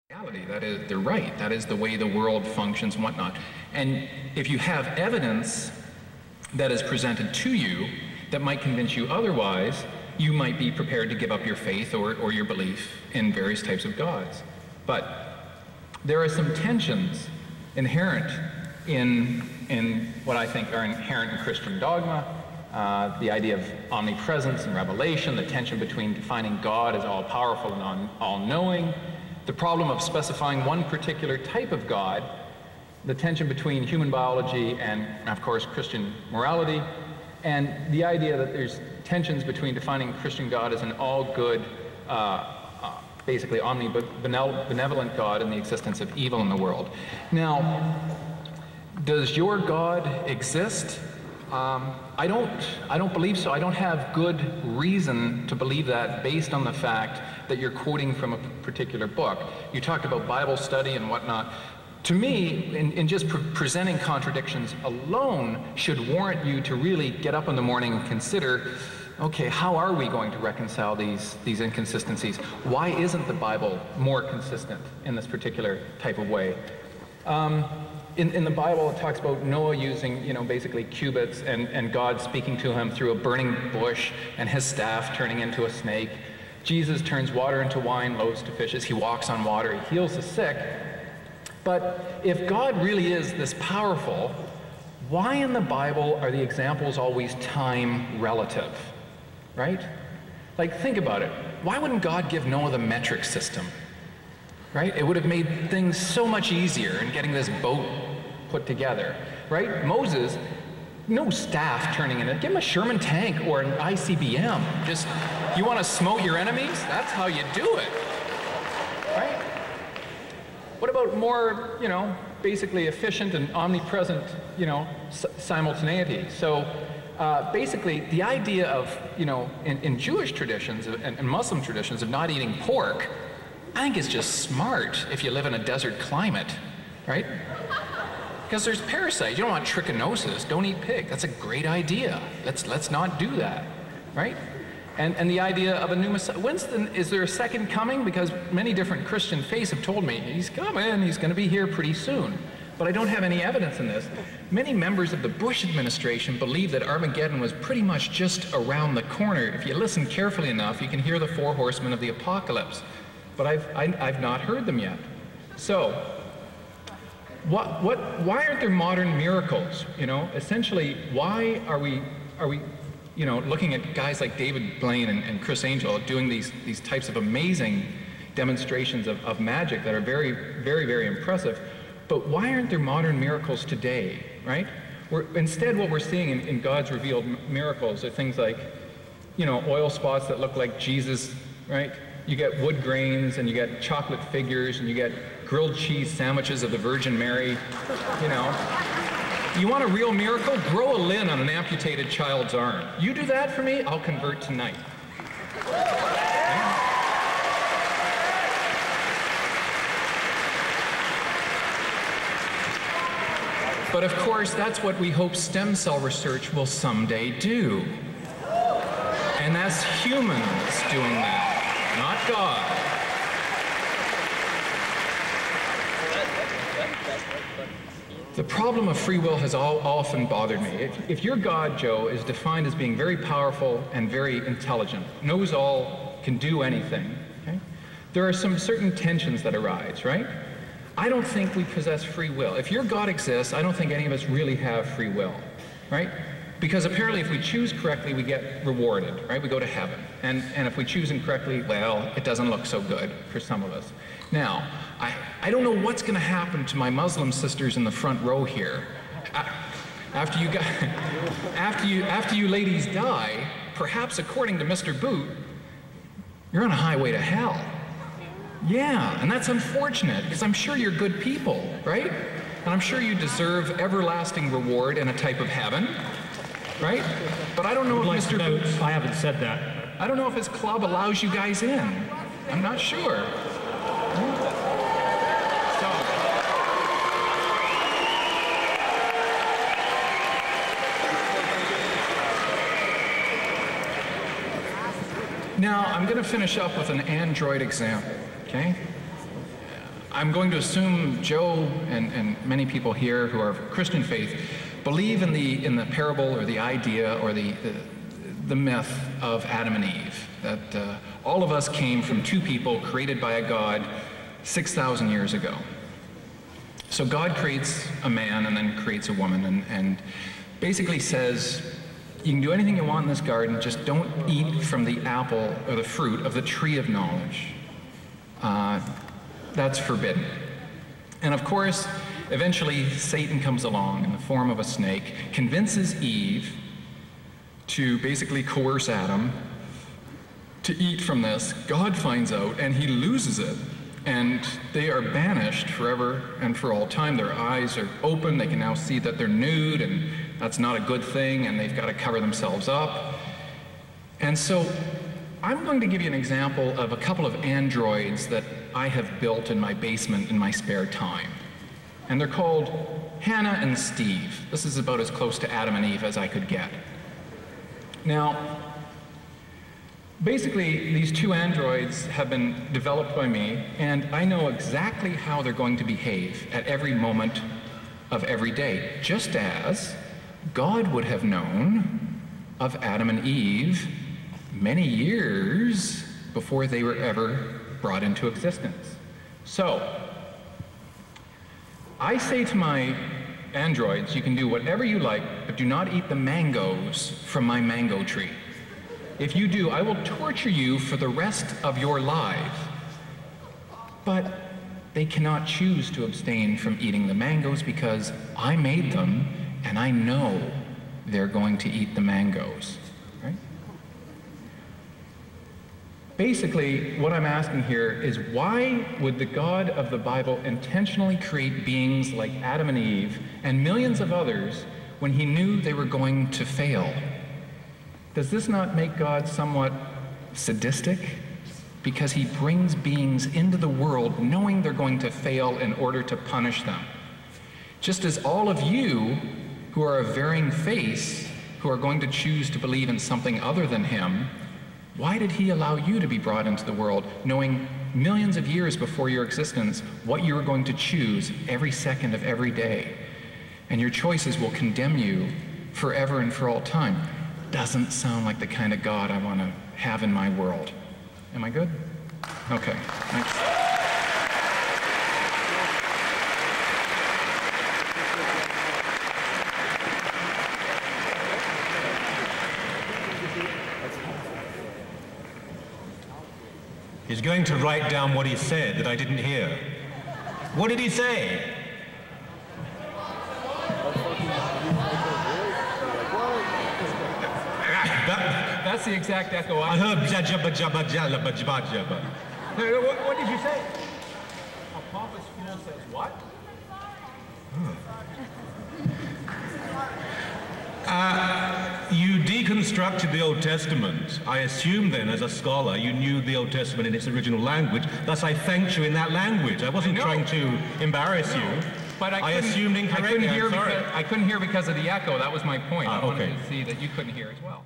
reality. That is, they're right. That is the way the world functions and whatnot. And if you have evidence that is presented to you that might convince you otherwise, you might be prepared to give up your faith or your belief in various types of gods. But there are some tensions inherent in what I think are inherent in Christian dogma. The idea of omnipresence and revelation, the tension between defining God as all-powerful and all-knowing, the problem of specifying one particular type of God, the tension between human biology and, of course, Christian morality, and the idea that there's tensions between defining Christian God as an all-good, basically omnibenevolent God and the existence of evil in the world. Now, does your God exist? I don't believe so. I don't have good reason to believe that based on the fact that you're quoting from a particular book. You talked about Bible study and whatnot. To me, in just presenting contradictions alone should warrant you to really get up in the morning and consider, okay, how are we going to reconcile these inconsistencies? Why isn't the Bible more consistent in this particular type of way? In the Bible, it talks about Noah using, basically cubits and God speaking to him through a burning bush and his staff turning into a snake. Jesus turns water into wine, loaves to fishes. He walks on water. He heals the sick. But if God really is this powerful, why in the Bible are the examples always time relative, right? Like, think about it. Why wouldn't God give Noah the metric system? Right? It would have made things so much easier in getting this boat put together, right? Moses, no staff turning in it. Give him a Sherman tank or an ICBM. Just, you want to smote your enemies? That's how you do it, right? What about more, basically efficient and omnipresent, simultaneity? So basically, the idea of, in Jewish traditions and Muslim traditions of not eating pork, I think it's just smart if you live in a desert climate, right? Because there's parasites. You don't want trichinosis. Don't eat pig. That's a great idea. Let's not do that, right? And the idea of a new Messiah. Is there a second coming? Because many different Christian faiths have told me he's coming. He's going to be here pretty soon. But I don't have any evidence in this. Many members of the Bush administration believe that Armageddon was pretty much just around the corner. If you listen carefully enough, you can hear the four horsemen of the apocalypse. But I've not heard them yet. So, why aren't there modern miracles? Essentially, why are we looking at guys like David Blaine and Chris Angel doing these types of amazing demonstrations of magic that are very, very, very impressive? But why aren't there modern miracles today, right? Instead, what we're seeing in God's revealed miracles are things like, oil spots that look like Jesus, right? You get wood grains, and you get chocolate figures, and you get grilled cheese sandwiches of the Virgin Mary. You want a real miracle? Grow a limb on an amputated child's arm. You do that for me, I'll convert tonight. But of course, that's what we hope stem cell research will someday do. And that's humans doing that. Not God. The problem of free will has often bothered me. If your God, Joe, is defined as being very powerful and very intelligent, knows all, can do anything, okay, there are some certain tensions that arise, right? I don't think we possess free will. If your God exists, I don't think any of us really have free will, right? Because apparently if we choose correctly, we get rewarded, right? We go to heaven. And if we choose incorrectly, well, it doesn't look so good for some of us. Now, I don't know what's going to happen to my Muslim sisters in the front row here. After you ladies die, perhaps according to Mr. Boot, you're on a highway to hell. Yeah, and that's unfortunate, because I'm sure you're good people, right? And I'm sure you deserve everlasting reward in a type of heaven. Right? But I don't know if Mr. Boots... I haven't said that. I don't know if his club allows you guys in. I'm not sure. So... Now, I'm going to finish up with an Android example, okay? I'm going to assume Joe and many people here who are of Christian faith believe in the parable or the idea or the myth of Adam and Eve, that all of us came from two people created by a God 6,000 years ago. So God creates a man and then creates a woman and basically says, you can do anything you want in this garden, just don't eat from the apple or the fruit of the tree of knowledge. That's forbidden. And of course, eventually Satan comes along in the form of a snake, convinces Eve to basically coerce Adam to eat from this. God finds out and he loses it. And they are banished forever and for all time. Their eyes are open, they can now see that they're nude, and that's not a good thing, and they've got to cover themselves up. And so I'm going to give you an example of a couple of androids that I have built in my basement in my spare time. And they're called Hannah and Steve. This is about as close to Adam and Eve as I could get. Now, basically, these two androids have been developed by me, and I know exactly how they're going to behave at every moment of every day, just as God would have known of Adam and Eve many years before they were ever brought into existence. So, I say to my androids, you can do whatever you like, but do not eat the mangoes from my mango tree. If you do, I will torture you for the rest of your lives. But they cannot choose to abstain from eating the mangoes because I made them and I know they're going to eat the mangoes. Right? Basically, what I'm asking here is, why would the God of the Bible intentionally create beings like Adam and Eve and millions of others when he knew they were going to fail? Does this not make God somewhat sadistic? Because he brings beings into the world knowing they're going to fail in order to punish them. Just as all of you who are of varying faiths, who are going to choose to believe in something other than him, why did he allow you to be brought into the world knowing millions of years before your existence what you were going to choose every second of every day? And your choices will condemn you forever and for all time. Doesn't sound like the kind of God I want to have in my world. Am I good? Okay, thanks. He's going to write down what he said that I didn't hear. What did he say? That's the exact echo I heard. What did you say? A pompous fool says what? You deconstructed the Old Testament. I assume then, as a scholar, you knew the Old Testament in its original language. Thus, I thanked you in that language. I wasn't trying to embarrass you. But I assumed incorrectly. I couldn't hear because of the echo. That was my point. I wanted okay. to see that you couldn't hear as well.